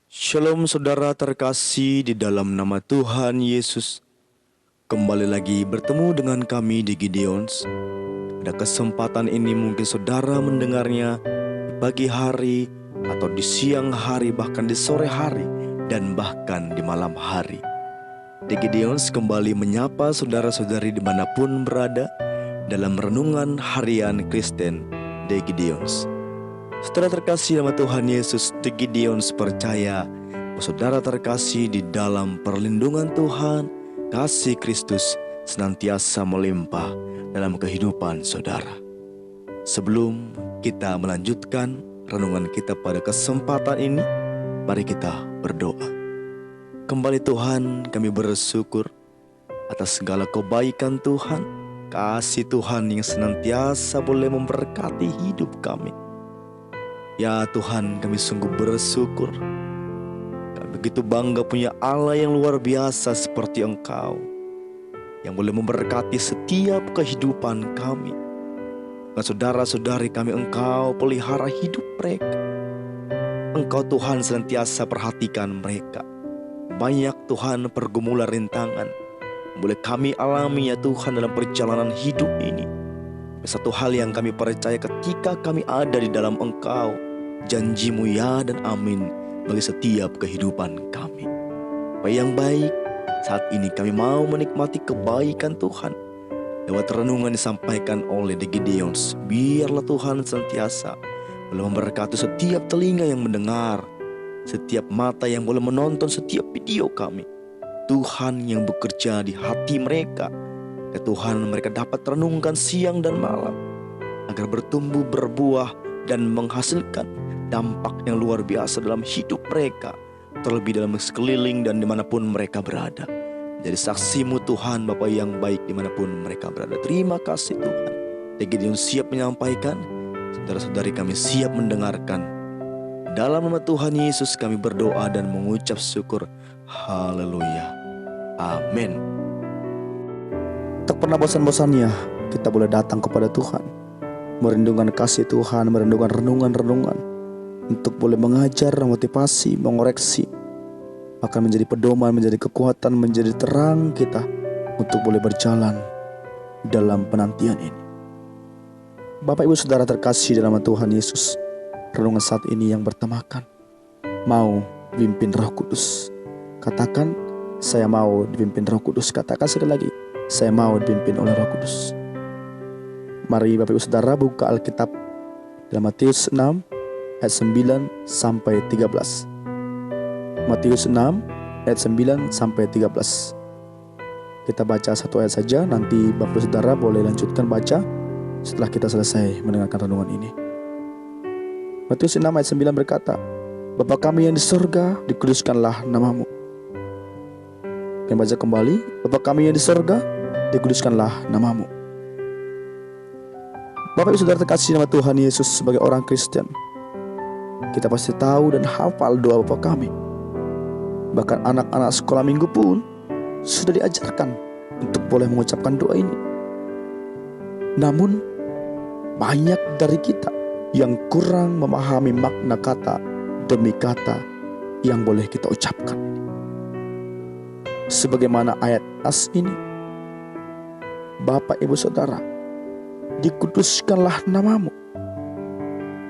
Shalom saudara terkasih di dalam nama Tuhan Yesus. Kembali lagi bertemu dengan kami di Gideons. Pada kesempatan ini mungkin saudara mendengarnya di pagi hari atau di siang hari, bahkan di sore hari, dan bahkan di malam hari. Di Gideons kembali menyapa saudara-saudari dimanapun berada dalam renungan harian Kristen di Gideons. Saudara terkasih nama Tuhan Yesus, di Gideons percaya bahwa saudara terkasih di dalam perlindungan Tuhan, kasih Kristus senantiasa melimpah dalam kehidupan saudara. Sebelum kita melanjutkan renungan kita pada kesempatan ini, mari kita berdoa. Kembali Tuhan, kami bersyukur atas segala kebaikan Tuhan, kasih Tuhan yang senantiasa boleh memberkati hidup kami. Ya Tuhan, kami sungguh bersyukur. Kami begitu bangga punya Allah yang luar biasa seperti Engkau, yang boleh memberkati setiap kehidupan kami. Dan saudara-saudari kami, Engkau pelihara hidup mereka. Engkau Tuhan senantiasa perhatikan mereka. Banyak Tuhan pergumulan rintangan boleh kami alami ya Tuhan dalam perjalanan hidup ini. Satu hal yang kami percaya, ketika kami ada di dalam Engkau, janji-Mu ya dan amin bagi setiap kehidupan kami. Apa yang baik, saat ini kami mau menikmati kebaikan Tuhan lewat renungan disampaikan oleh The Gideons. Biarlah Tuhan senantiasa boleh memberkati setiap telinga yang mendengar, setiap mata yang boleh menonton setiap video kami. Tuhan yang bekerja di hati mereka, ya Tuhan, mereka dapat renungkan siang dan malam agar bertumbuh, berbuah, dan menghasilkan dampak yang luar biasa dalam hidup mereka, terlebih dalam sekeliling dan dimanapun mereka berada. Jadi saksi-Mu Tuhan, Bapa yang baik dimanapun mereka berada. Terima kasih Tuhan. Gideon siap menyampaikan, saudara-saudari kami siap mendengarkan. Dalam nama Tuhan Yesus kami berdoa dan mengucap syukur. Haleluya. Amin. Tak pernah bosan-bosannya kita boleh datang kepada Tuhan, merindukan kasih Tuhan, merindukan renungan-renungan, untuk boleh mengajar, memotivasi, mengoreksi, akan menjadi pedoman, menjadi kekuatan, menjadi terang kita untuk boleh berjalan dalam penantian ini. Bapak Ibu Saudara terkasih dalam Tuhan Yesus, renungan saat ini yang bertemakan mau dipimpin Roh Kudus. Katakan, saya mau dipimpin Roh Kudus. Katakan sekali lagi, saya mau dipimpin oleh Roh Kudus. Mari Bapak Ibu Saudara buka Alkitab dalam Matius 6 ayat 9 sampai 13. Matius 6 ayat 9 sampai 13. Kita baca satu ayat saja, nanti Bapak Saudara boleh lanjutkan baca setelah kita selesai mendengarkan renungan ini. Matius 6 ayat 9 berkata, Bapa kami yang di surga, dikuduskanlah namamu. Kita baca kembali, Bapa kami yang di surga, dikuduskanlah namamu. Bapak Ibu Saudara terkasih nama Tuhan Yesus, sebagai orang Kristen, kita pasti tahu dan hafal doa Bapa kami. Bahkan anak-anak sekolah minggu pun sudah diajarkan untuk boleh mengucapkan doa ini. Namun banyak dari kita yang kurang memahami makna kata demi kata yang boleh kita ucapkan. Sebagaimana ayat as ini, Bapak Ibu Saudara, dikuduskanlah namamu.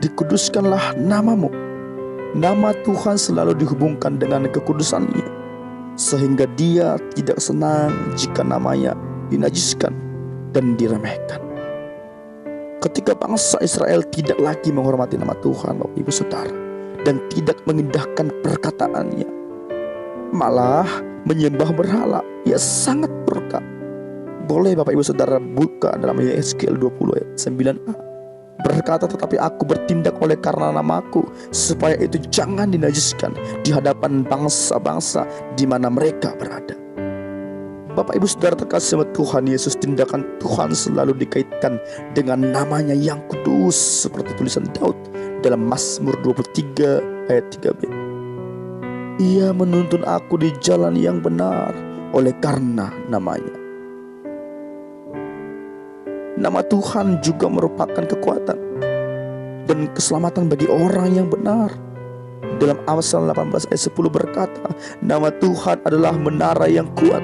Dikuduskanlah namamu. Nama Tuhan selalu dihubungkan dengan kekudusan-Nya, sehingga Dia tidak senang jika namanya dinajiskan dan diremehkan. Ketika bangsa Israel tidak lagi menghormati nama Tuhan, Bapak Ibu Saudara, dan tidak mengindahkan perkataannya, malah menyembah berhala, ia sangat murka. Boleh Bapak Ibu Saudara buka dalam Yesaya 20 ayat 9a. Berkata, tetapi aku bertindak oleh karena namaku, supaya itu jangan dinajiskan di hadapan bangsa-bangsa di mana mereka berada. Bapak Ibu Saudara terkasih sama Tuhan Yesus, tindakan Tuhan selalu dikaitkan dengan namanya yang kudus, seperti tulisan Daud dalam Mazmur 23 ayat 3b. Ia menuntun aku di jalan yang benar oleh karena namanya. Nama Tuhan juga merupakan kekuatan dan keselamatan bagi orang yang benar. Dalam Amsal 18 ayat 10 berkata, nama Tuhan adalah menara yang kuat.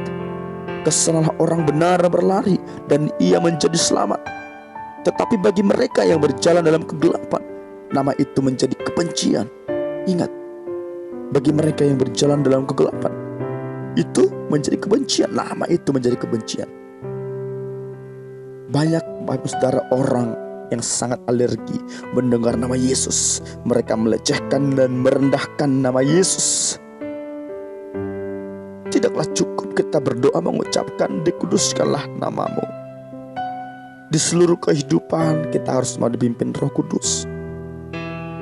Kesanalah orang benar berlari dan ia menjadi selamat. Tetapi bagi mereka yang berjalan dalam kegelapan, nama itu menjadi kebencian. Ingat, bagi mereka yang berjalan dalam kegelapan, itu menjadi kebencian. Nama itu menjadi kebencian. Banyak Bapak Saudara orang yang sangat alergi mendengar nama Yesus. Mereka melecehkan dan merendahkan nama Yesus. Tidaklah cukup kita berdoa mengucapkan dikuduskanlah namamu. Di seluruh kehidupan kita harus mau dipimpin Roh Kudus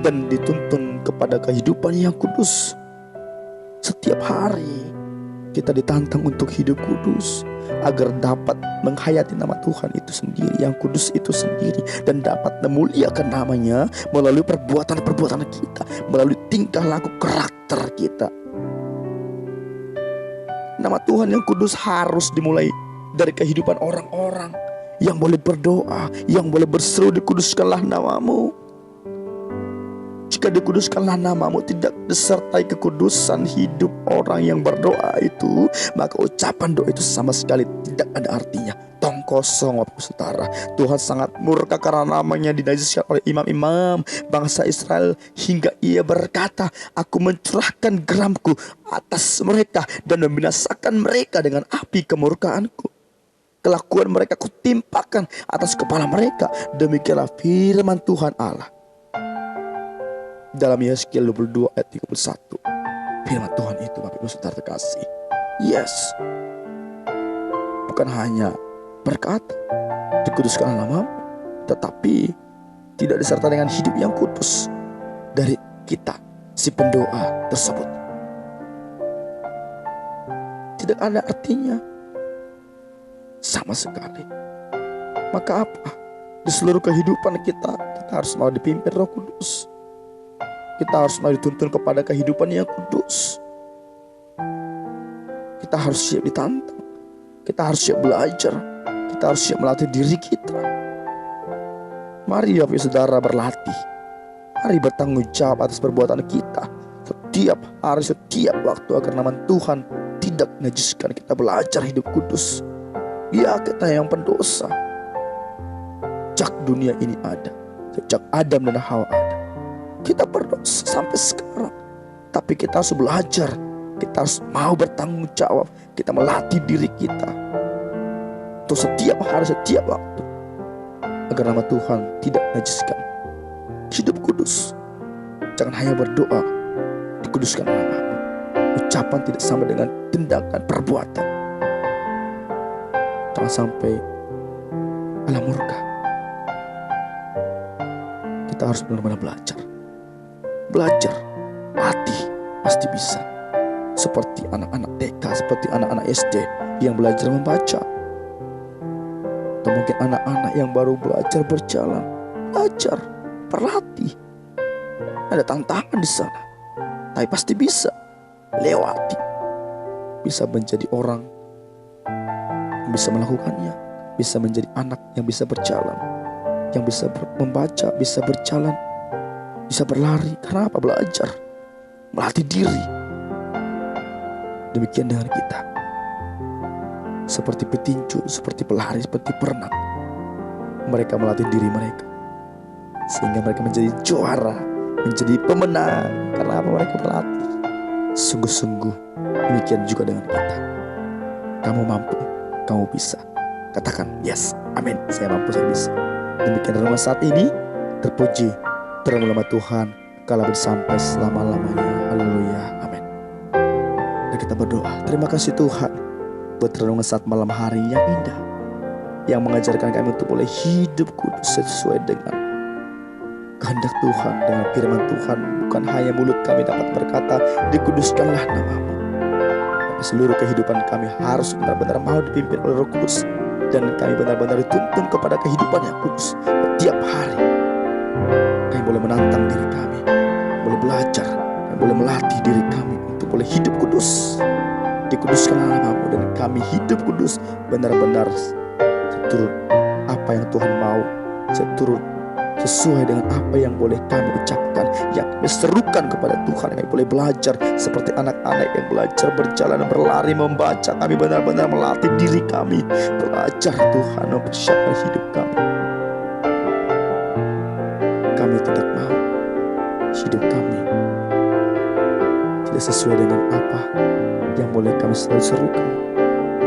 dan dituntun kepada kehidupan yang kudus. Setiap hari kita ditantang untuk hidup kudus agar dapat menghayati nama Tuhan itu sendiri, yang kudus itu sendiri, dan dapat memuliakan namanya melalui perbuatan-perbuatan kita, melalui tingkah laku karakter kita. Nama Tuhan yang kudus harus dimulai dari kehidupan orang-orang yang boleh berdoa, yang boleh berseru, dikuduskanlah namamu. Jika dikuduskanlah namamu tidak disertai kekudusan hidup orang yang berdoa itu, maka ucapan doa itu sama sekali tidak ada artinya. Tong kosong, Bapak Saudara. Tuhan sangat murka karena namanya dinajiskan oleh imam-imam bangsa Israel, hingga ia berkata, aku mencurahkan geramku atas mereka dan membinasakan mereka dengan api kemurkaanku. Kelakuan mereka kutimpakan atas kepala mereka. Demikianlah firman Tuhan Allah. Dalam Yeskiel 22 ayat 31. Firman Tuhan itu, Bapak Ibu Saudara terkasih. Yes. Bukan hanya berkata, dikuduskanlah namamu, tetapi tidak disertai dengan hidup yang kudus dari kita, si pendoa tersebut. Tidak ada artinya sama sekali. Maka apa? Di seluruh kehidupan kita harus mau dipimpin Roh Kudus. Kita harus mau dituntun kepada kehidupan yang kudus. Kita harus siap ditantang. Kita harus siap belajar. Kita harus siap melatih diri kita. Mari Bapak Saudara berlatih. Mari bertanggung jawab atas perbuatan kita. Setiap hari, setiap waktu, agar nama Tuhan tidak menajiskan. Kita belajar hidup kudus. Ya, kita yang pendosa. Sejak dunia ini ada, sejak Adam dan Hawa ada, kita berdosa sampai sekarang. Tapi kita harus belajar. Kita harus mau bertanggung jawab. Kita melatih diri kita untuk setiap hari, setiap waktu, agar nama Tuhan tidak menajiskan. Hidup kudus. Jangan hanya berdoa, dikuduskan namamu. Ucapan tidak sama dengan tindakan, perbuatan. Jangan sampai Allah murka. Kita harus benar-benar belajar. Belajar, latih, pasti bisa. Seperti anak-anak TK, seperti anak-anak SD yang belajar membaca. Atau mungkin anak-anak yang baru belajar berjalan. Belajar, berlatih. Ada tantangan di sana, tapi pasti bisa lewati. Bisa menjadi orang yang bisa melakukannya. Bisa menjadi anak yang bisa berjalan, yang bisa membaca, bisa berjalan, bisa berlari. Karena apa? Belajar, melatih diri. Demikian dengan kita. Seperti petinju, seperti pelari, seperti perenang. Mereka melatih diri mereka sehingga mereka menjadi juara, menjadi pemenang. Karena apa? Mereka berlatih sungguh-sungguh. Demikian juga dengan kita. Kamu mampu, kamu bisa. Katakan yes, amin. Saya mampu, saya bisa. Demikian renungan saat ini. Terpuji, terang nama Tuhan kala sampai selama-lamanya. Haleluya, amin. Dan kita berdoa, terima kasih Tuhan buat renungan saat malam hari yang indah, yang mengajarkan kami untuk boleh hidup kudus sesuai dengan kehendak Tuhan, dengan firman Tuhan. Bukan hanya mulut kami dapat berkata, dikuduskanlah namamu, tapi seluruh kehidupan kami harus benar-benar mau dipimpin oleh Roh Kudus. Dan kami benar-benar dituntun kepada kehidupan yang kudus. Setiap hari kami boleh menantang diri kami, boleh belajar, dan boleh melatih diri kami untuk boleh hidup kudus. Dikuduskanlah namamu, dan kami hidup kudus benar-benar seturut apa yang Tuhan mau, seturut sesuai dengan apa yang boleh kami ucapkan, yang kami serukan kepada Tuhan. Kami boleh belajar seperti anak-anak yang belajar berjalan dan berlari membaca. Kami benar-benar melatih diri kami, belajar Tuhan mempersiapkan hidup kami. Kami tidak mau hidup kami tidak sesuai dengan apa yang boleh kami selalu serukan,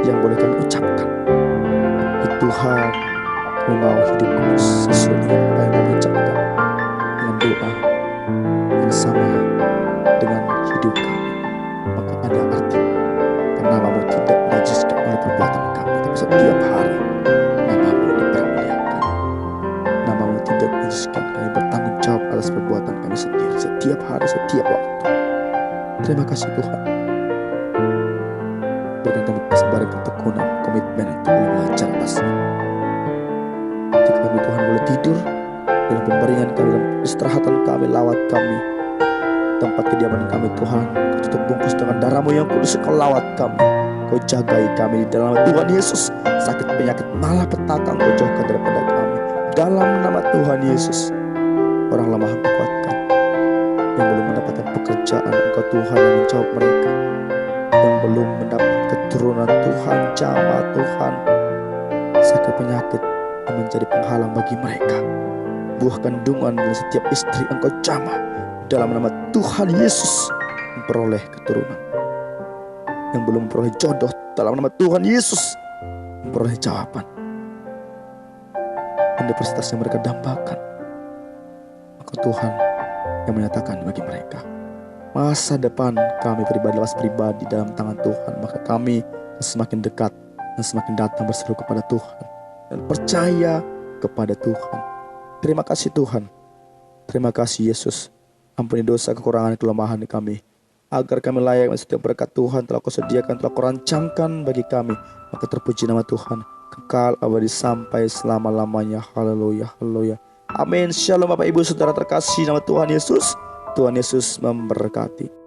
yang boleh kami ucapkan. Tuhan, kami mau hidup kudus sesuai dengan apa yang kami ucapkan, dengan doa yang sama dengan hidup kami. Maka ada arti, karena namamu tidak dinajiskan oleh perbuatan kami, tapi setiap hari namamu dipermuliakan. Namamu tidak dinajiskan, kami bertanggung jawab atas perbuatan kami sendiri setiap hari, setiap waktu. Terima kasih Tuhan. Berikan kami kesabaran, ketekunan, komitmen untuk belajar atasnya. Ketika kami Tuhan boleh tidur, dalam pemberian kami, dalam istirahatan kami, lawat kami, tempat kediaman kami Tuhan, Kau tutup bungkus dengan darah-Mu yang kudus. Kau lawat kami, Kau jagai kami di dalam nama Tuhan Yesus. Sakit penyakit malapetaka Kau jauhkan daripada kami dalam nama Tuhan Yesus. Orang lemah Engkau kuatkan, yang belum mendapatkan pekerjaan Engkau Tuhan yang menjawab mereka, yang belum mendapat keturunan Tuhan, jamah Tuhan, sakit penyakit yang menjadi penghalang bagi mereka, buah kandungan dari setiap istri Engkau jamah dalam nama Tuhan Yesus, memperoleh keturunan. Yang belum memperoleh jodoh, dalam nama Tuhan Yesus memperoleh jawaban. Universitas yang mereka dambakan, maka Tuhan yang menyatakan bagi mereka masa depan kami pribadi, lepas pribadi dalam tangan Tuhan. Maka kami semakin dekat dan semakin datang berseru kepada Tuhan dan percaya kepada Tuhan. Terima kasih Tuhan. Terima kasih Yesus. Ampuni dosa, kekurangan, kelemahan kami, agar kami layak menerima setiap berkat Tuhan telah Kau sediakan, telah Kau rancangkan bagi kami. Maka terpuji nama Tuhan, kekal abadi sampai selama-lamanya. Haleluya, haleluya. Amin. Shalom Bapak Ibu Saudara terkasih, nama Tuhan Yesus. Tuhan Yesus memberkati.